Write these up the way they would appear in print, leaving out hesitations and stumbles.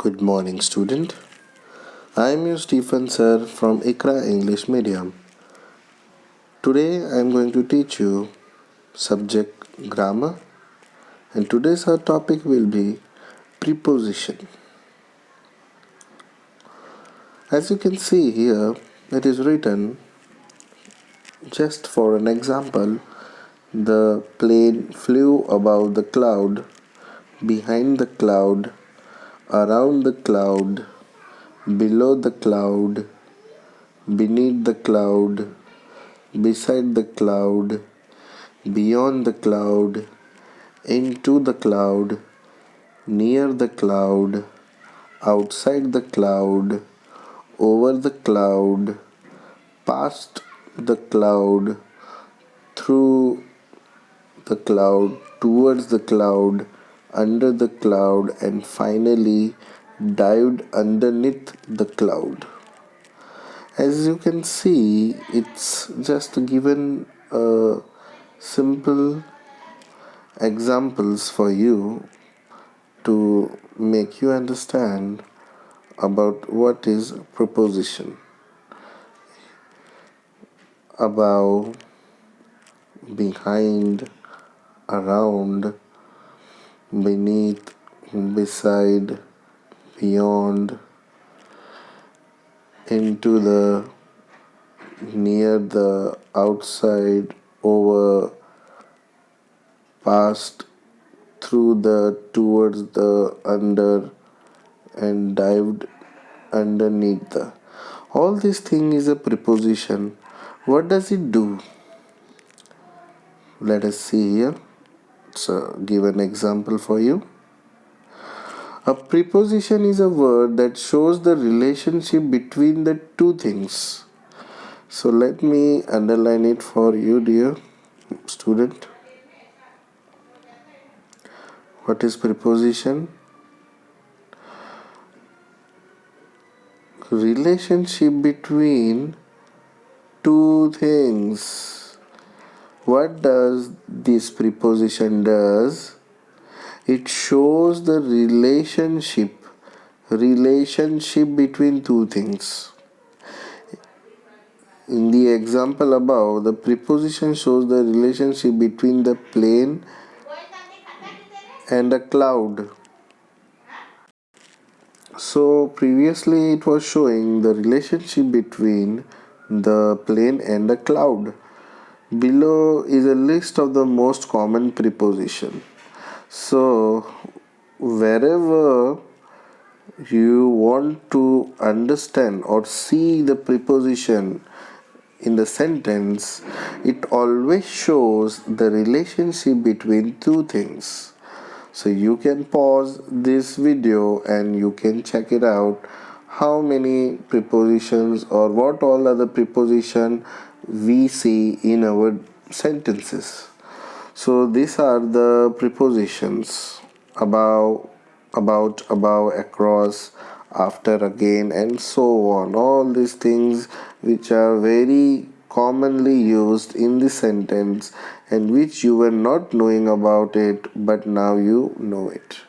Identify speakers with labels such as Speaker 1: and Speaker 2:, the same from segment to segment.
Speaker 1: Good morning, student. I am your Stephen sir from ICRA English Medium. Today I am going to teach you subject grammar, and today's our topic will be preposition. As you can see here, it is written just for an example. The plane flew above the cloud, behind the cloud, around the cloud, below the cloud, beneath the cloud, beside the cloud, beyond the cloud, into the cloud, near the cloud, outside the cloud, over the cloud, past the cloud, through the cloud, towards the cloud, under the cloud, and finally dived underneath the cloud. As you can see, it's just given simple examples for you to make you understand about what is preposition. Above, behind, around, beneath, beside, beyond, into the, near the, outside, over, past, through the, towards the, under, and dived underneath the. All this thing is a preposition. What does it do? Let us see here. So, give an example for you. A preposition is a word that shows the relationship between the two things. So, let me underline it for you, dear student. What is preposition? Relationship between two things. What does this preposition does? It shows the relationship between two things. In the example above, the preposition shows the relationship between the plane and a cloud. So previously it was showing the relationship between the plane and a cloud. Below is a list of the most common preposition. So wherever you want to understand or see the preposition in the sentence, it always shows the relationship between two things. So you can pause this video and you can check it out how many prepositions or what all other preposition we see in our sentences. So these are the prepositions: above, about, above, across, after, again, and so on. All these things which are very commonly used in the sentence and which you were not knowing about it, but now you know it.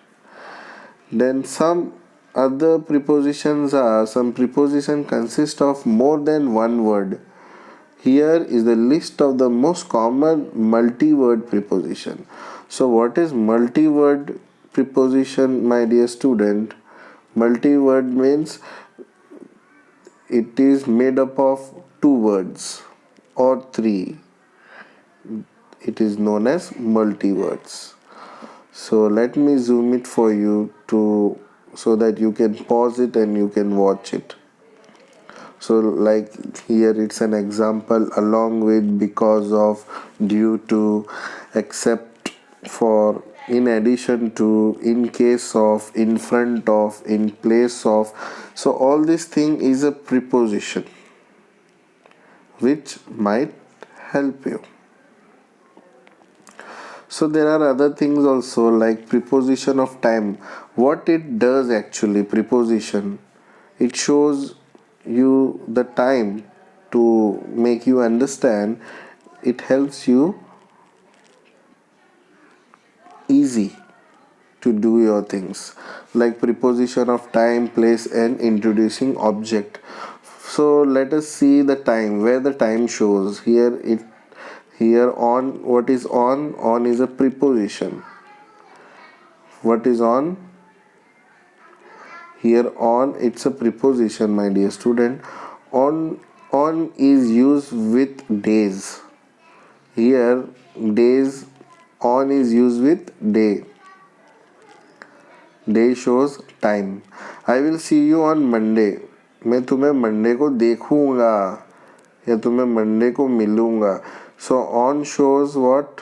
Speaker 1: Then some other prepositions are, some preposition consist of more than one word. Here is the list of the most common multi-word preposition. So what is multi-word preposition, my dear student? Multi-word means it is made up of two words or three. It is known as multi-words. So let me zoom it for you so that you can pause it and you can watch it. So like here it's an example along with, because of, due to, except for, in addition to, in case of, in front of, in place of. So all this thing is a preposition which might help you. So there are other things also like preposition of time. What it does actually, preposition, it shows you the time to make you understand. It helps you easy to do your things, like preposition of time, place, and introducing object. So let us see the time, where the time shows here. It here on, what is on is a preposition. What is on? Here on, it's a preposition, my dear student. On is used with days. Here days, on is used with day. Day shows time. I will see you on Monday. मैं तुम्हें Monday को देखूंगा या तुम्हें Monday को मिलूंगा. So on shows what?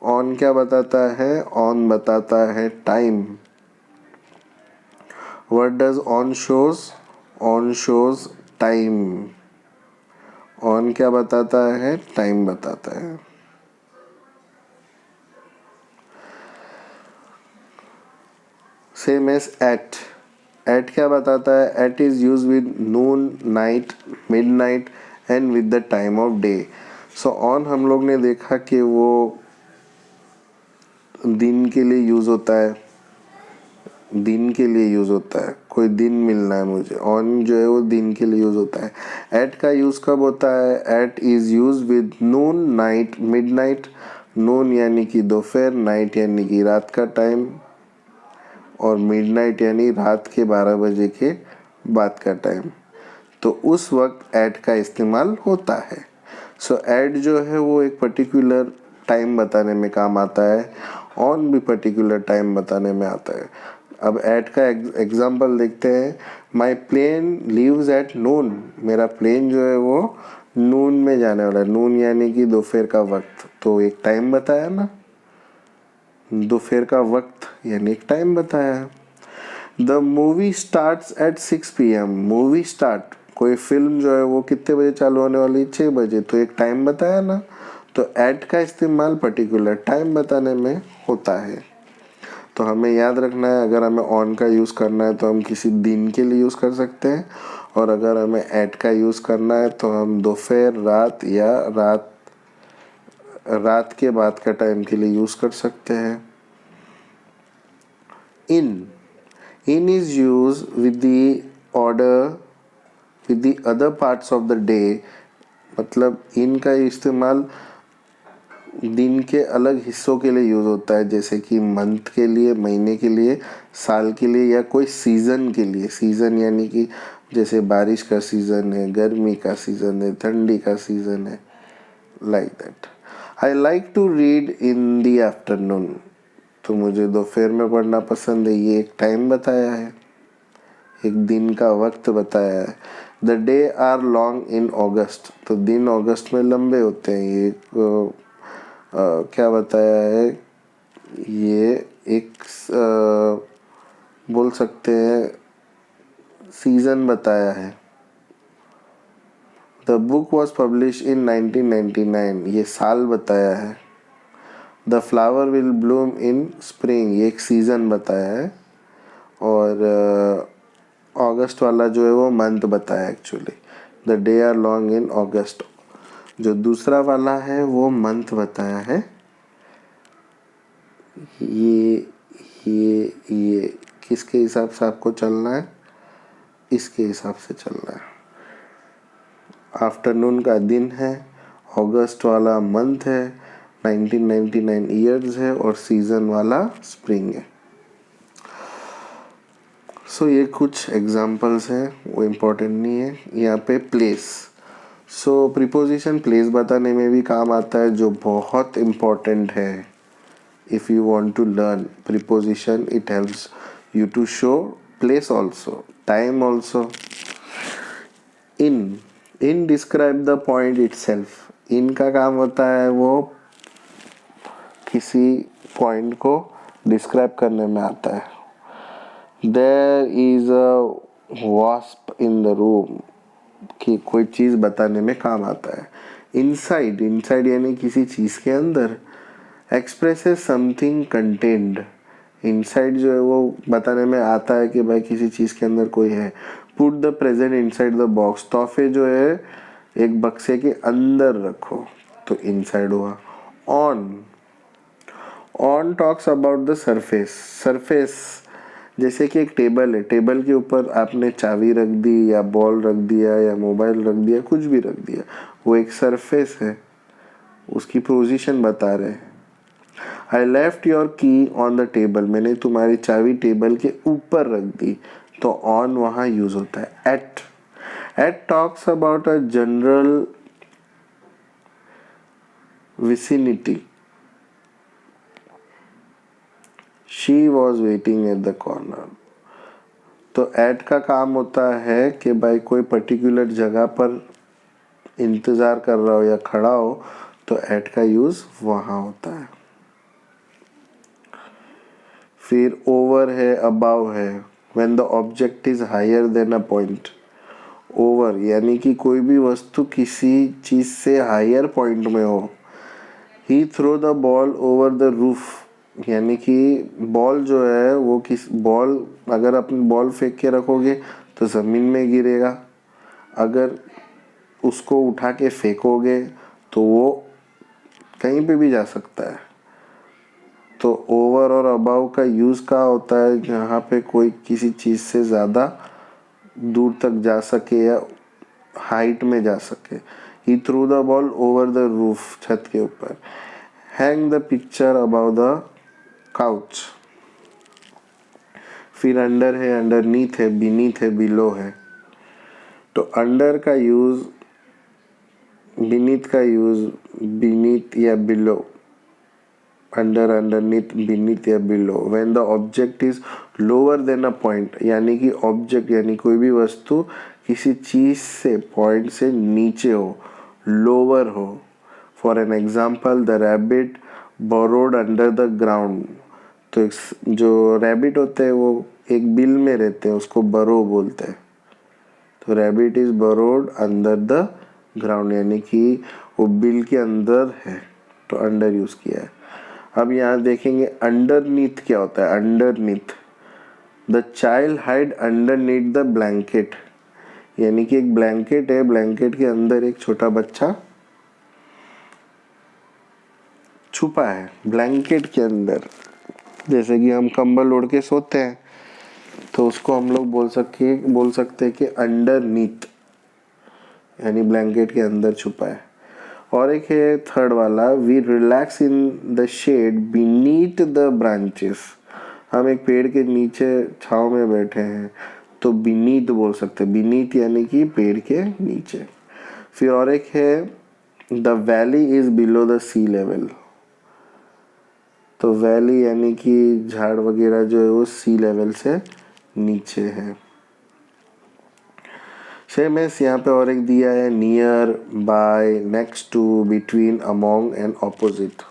Speaker 1: On क्या बताता है? ऑन बताता है time. What does on shows? On shows time. On क्या बताता है? टाइम बताता है. Same as eight. एट क्या बताता है? At is use with noon, night, midnight and with the time of day. So on हम लोग ने देखा कि वो दिन के लिए यूज होता है. दिन के लिए यूज होता है, कोई दिन मिलना है मुझे. ऑन जो है वो दिन के लिए यूज होता है. एट का यूज कब होता है? At is use with noon, night, midnight. Noon यानी कि दोपहर, नाइट यानी कि रात का टाइम, और मिडनाइट यानी रात के 12 बजे के बाद का टाइम. तो उस वक्त ऐट का इस्तेमाल होता है. सो ऐट जो है वो एक पर्टिकुलर टाइम बताने में काम आता है. ऑन भी पर्टिकुलर टाइम बताने में आता है. अब ऐट का एग्जांपल देखते हैं. माई प्लेन लीव्स एट नून. मेरा प्लेन जो है वो नून में जाने वाला है. नून यानी कि दोपहर का वक्त. तो एक टाइम बताया ना, दोपहर का वक्त यानी एक टाइम बताया. The movie starts at 6 PM. Movie start, कोई फिल्म जो है वो कितने बजे चालू होने वाली? 6 बजे. तो एक टाइम बताया ना. तो एट का इस्तेमाल पर्टिकुलर टाइम बताने में होता है. तो हमें याद रखना है, अगर हमें ऑन का यूज़ करना है तो हम किसी दिन के लिए यूज़ कर सकते हैं, और अगर हमें एट का यूज़ करना है तो हम दोपहर, रात या रात के बाद का टाइम के लिए यूज़ कर सकते हैं. In is use with the order with the other parts of the day. मतलब इन का इस्तेमाल दिन के अलग हिस्सों के लिए यूज़ होता है, जैसे कि मंथ के लिए, महीने के लिए, साल के लिए, या कोई सीज़न के लिए. सीज़न यानी कि जैसे बारिश का सीज़न है, गर्मी का सीज़न है, ठंडी का सीज़न है, like that. I like to read in the afternoon. तो मुझे दोपहर में पढ़ना पसंद है. ये एक टाइम बताया है, एक दिन का वक्त बताया है. The day are long in August. तो दिन अगस्त में लंबे होते हैं. ये क्या बताया है? ये एक बोल सकते हैं सीजन बताया है. The book was publish in 1999. ये साल बताया है. The flower will Bloom in spring. ये एक सीज़न बताया है. और अगस्त वाला जो है वो मंथ बताया है actually. The day are long in August. जो दूसरा वाला है वो मंथ बताया है. ये किसके हिसाब से आपको चलना है? इसके हिसाब से चलना है. आफ्टरनून का दिन है, अगस्त वाला मंथ है, 1999 ईयर्स है, और सीजन वाला स्प्रिंग है. सो ये कुछ एग्जांपल्स हैं, वो इम्पोर्टेंट नहीं है. यहाँ पे प्लेस. सो प्रीपोजिशन प्लेस बताने में भी काम आता है, जो बहुत इम्पोर्टेंट है. If you want to learn preposition, it helps you to show place also, time also. In describe the point itself. in का काम होता है वो किसी पॉइंट को डिस्क्राइब करने में आता है. There is a wasp in the room. कि कोई चीज़ बताने में काम आता है. inside यानी किसी चीज़ के अंदर. expresses something contained. इनसाइड जो है वो बताने में आता है कि भाई किसी चीज़ के अंदर कोई है. Put the present inside the box. तोहफे जो है एक बक्से के अंदर रखो, तो इनसाइड हुआ. On on talks about the surface. Surface जैसे कि एक टेबल है, टेबल के ऊपर आपने चाबी रख दी या बॉल रख दिया या मोबाइल रख दिया, कुछ भी रख दिया, वो एक सरफेस है, उसकी पोजीशन बता रहे हैं। आई लेफ्ट योर की ऑन द टेबल, मैंने तुम्हारी चाबी टेबल के ऊपर रख दी, तो ऑन वहाँ यूज होता है। At talks about a general vicinity, she was waiting at the corner. तो एट का काम होता है कि भाई कोई पर्टिकुलर जगह पर इंतज़ार कर रहा हो या खड़ा हो, तो एट का यूज़ वहाँ होता है। फिर ओवर है, अबाव है, when the object is higher than a point. Over यानी कि कोई भी वस्तु किसी चीज़ से हायर पॉइंट में हो। He throw the ball over the roof, यानी कि बॉल जो है वो बॉल अगर अपनी बॉल फेंक के रखोगे तो ज़मीन में गिरेगा, अगर उसको उठा के फेंकोगे तो वो कहीं पे भी जा सकता है। तो ओवर और अबाव का यूज़ का होता है जहाँ पे कोई किसी चीज़ से ज़्यादा दूर तक जा सके या हाइट में जा सके। He threw the ball over the roof, छत के ऊपर। Hang the picture above the couch. फिर अंडर है, अंडरनीथ है, बीनीथ है, बिलो है। तो अंडर का यूज़, बीनीथ का यूज़, बीनीथ या बिलो, अंडर, अंडरनीथ, बीनीथ या below. When the object is lower than a point, यानी कि ऑब्जेक्ट यानी कोई भी वस्तु किसी चीज से पॉइंट से नीचे हो, लोअर हो। For an example, the rabbit borrowed under the ground. तो जो रैबिट होते हैं वो एक बिल में रहते हैं, उसको बरो बोलते हैं। तो rabbit is burrowed under the ground, यानी कि वो बिल के अंदर है, तो अंडर यूज किया है। अब यहाँ देखेंगे अंडरनीथ क्या होता है। Underneath, the child hide underneath the blanket, यानी कि एक ब्लैंकेट है, ब्लैंकेट के अंदर एक छोटा बच्चा छुपा है, ब्लैंकेट के अंदर। जैसे कि हम कंबल ओढ़ के सोते हैं तो उसको हम लोग बोल सकते हैं कि अंडरनीथ, यानी ब्लैंकेट के अंदर छुपा है। और एक है थर्ड वाला, we relax in the shade beneath the branches. हम एक पेड़ के नीचे छांव में बैठे हैं तो बीनीथ बोल सकते हैं, बीनीथ यानी कि पेड़ के नीचे। फिर और एक है the valley is below the sea level. तो वैली यानी कि झाड़ वगैरह जो है वो सी लेवल से नीचे है। सेम एस यहाँ पे और एक दिया है, near, by, next to, between, among and opposite.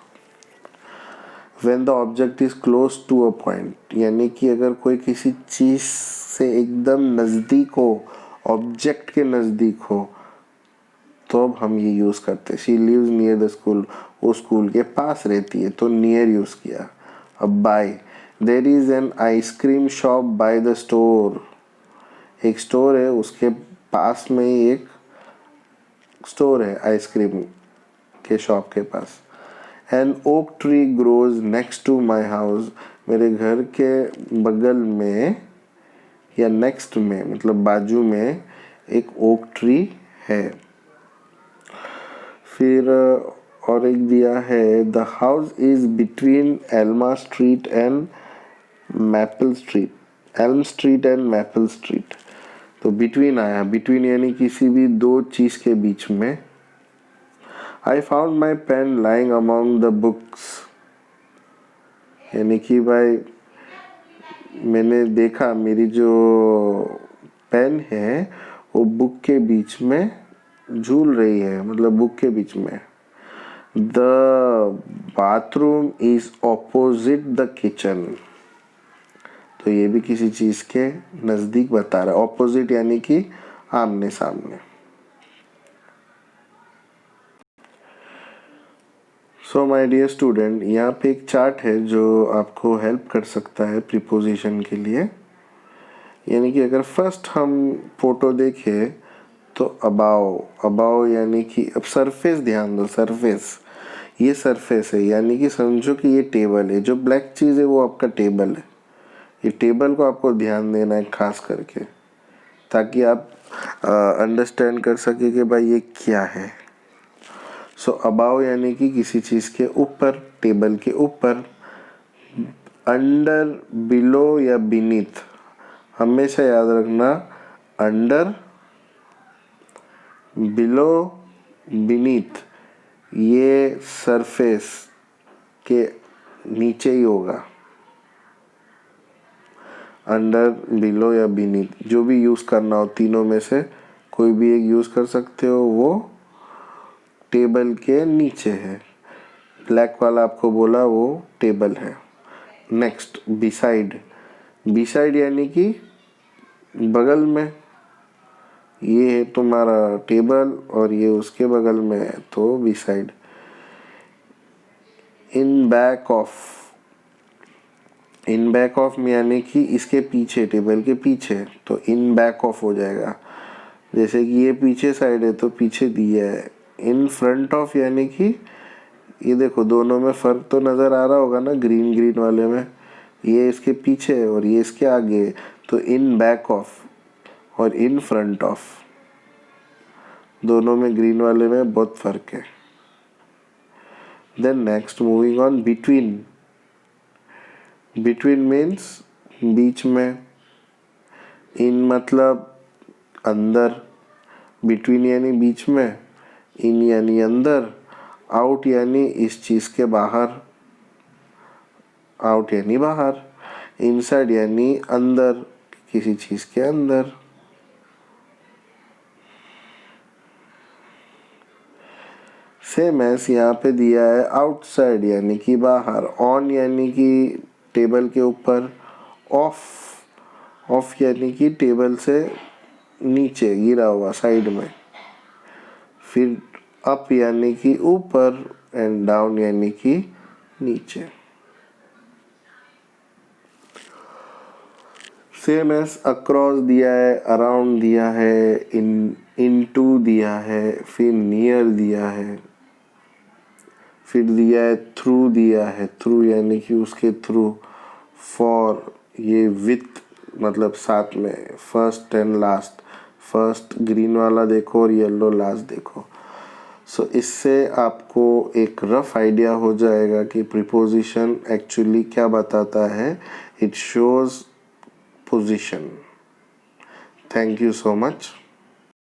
Speaker 1: When the object is close to a point, यानी कि अगर कोई किसी चीज से एकदम नज़दीक हो, ऑब्जेक्ट के नज़दीक हो, तो अब हम ये यूज़ करते हैं। She lives near the school, वो स्कूल के पास रहती है, तो नियर यूज़ किया। अब by, there is an ice cream shop by the store. एक स्टोर है, उसके पास में ही एक स्टोर है आइसक्रीम के शॉप के पास। An oak tree grows next to my house, मेरे घर के बगल में या नेक्स्ट में मतलब बाजू में एक ओक ट्री है। फिर और एक दिया है, the house is between Elm Street and Maple Street, Elm Street and Maple Street. तो बिटवीन आया, बिटवीन यानी किसी भी दो चीज के बीच में। I found my pen lying among the books, यानी कि भाई मैंने देखा मेरी जो पेन है वो बुक के बीच में झूल रही है, मतलब बुक के बीच में। The bathroom is opposite the kitchen, तो ये भी किसी चीज के नजदीक बता रहा है। ऑपोजिट यानी कि आमने सामने। सो माय डियर स्टूडेंट, यहाँ पे एक चार्ट है जो आपको हेल्प कर सकता है प्रीपोजिशन के लिए। यानी कि अगर फर्स्ट हम फोटो देखें तो अबाव, अबाव यानी कि अब सरफेस ध्यान दो, सरफेस ये सरफेस है, यानी कि समझो कि ये टेबल है, जो ब्लैक चीज़ है वो आपका टेबल है। ये टेबल को आपको ध्यान देना है खास करके, ताकि आप अंडरस्टैंड कर सके कि भाई ये क्या है। सो अबाव यानी कि किसी चीज़ के ऊपर, टेबल के ऊपर। अंडर, बिलो या बीनीथ, हमेशा याद रखना अंडर, बिलो, बीनीथ ये सरफेस के नीचे ही होगा। अंडर, बिलो या बीनीथ जो भी यूज़ करना हो, तीनों में से कोई भी एक यूज़ कर सकते हो। वो टेबल के नीचे है। ब्लैक वाला आपको बोला वो टेबल है। नेक्स्ट बिसाइड, बिसाइड यानी कि बगल में। ये है तुम्हारा टेबल और ये उसके बगल में है, तो beside. In back of, in back of में यानी कि इसके पीछे, टेबल के पीछे, तो इन बैक ऑफ हो जाएगा। जैसे कि ये पीछे साइड है तो पीछे दिया है। इन फ्रंट ऑफ यानी कि ये देखो, दोनों में फ़र्क तो नज़र आ रहा होगा ना, ग्रीन ग्रीन वाले में ये इसके पीछे है और ये इसके आगे है, तो इन बैक ऑफ और इन फ्रंट ऑफ, दोनों में ग्रीन वाले में बहुत फ़र्क है। Then next moving on, between. Between means बीच में। इन मतलब अंदर, बिटवीन यानी बीच में, इन यानी अंदर, आउट यानी इस चीज़ के बाहर, आउट यानी बाहर, इनसाइड यानी अंदर, किसी चीज़ के अंदर। सेम एस यहाँ पे दिया है आउटसाइड यानी कि बाहर, ऑन यानी कि टेबल के ऊपर, ऑफ, ऑफ यानी कि टेबल से नीचे गिरा हुआ साइड में, फिर अप यानी कि ऊपर एंड डाउन यानी कि नीचे। सेम एस अक्रॉस दिया है, अराउंड दिया है, इनटू दिया है, फिर नियर दिया है, फिर दिया है थ्रू दिया है, थ्रू यानी कि उसके थ्रू, फॉर ये विथ मतलब साथ में, first and last, first green वाला देखो और येलो लास्ट देखो। सो इससे आपको एक रफ आइडिया हो जाएगा कि प्रीपोजिशन एक्चुअली क्या बताता है। It shows position. Thank you so much.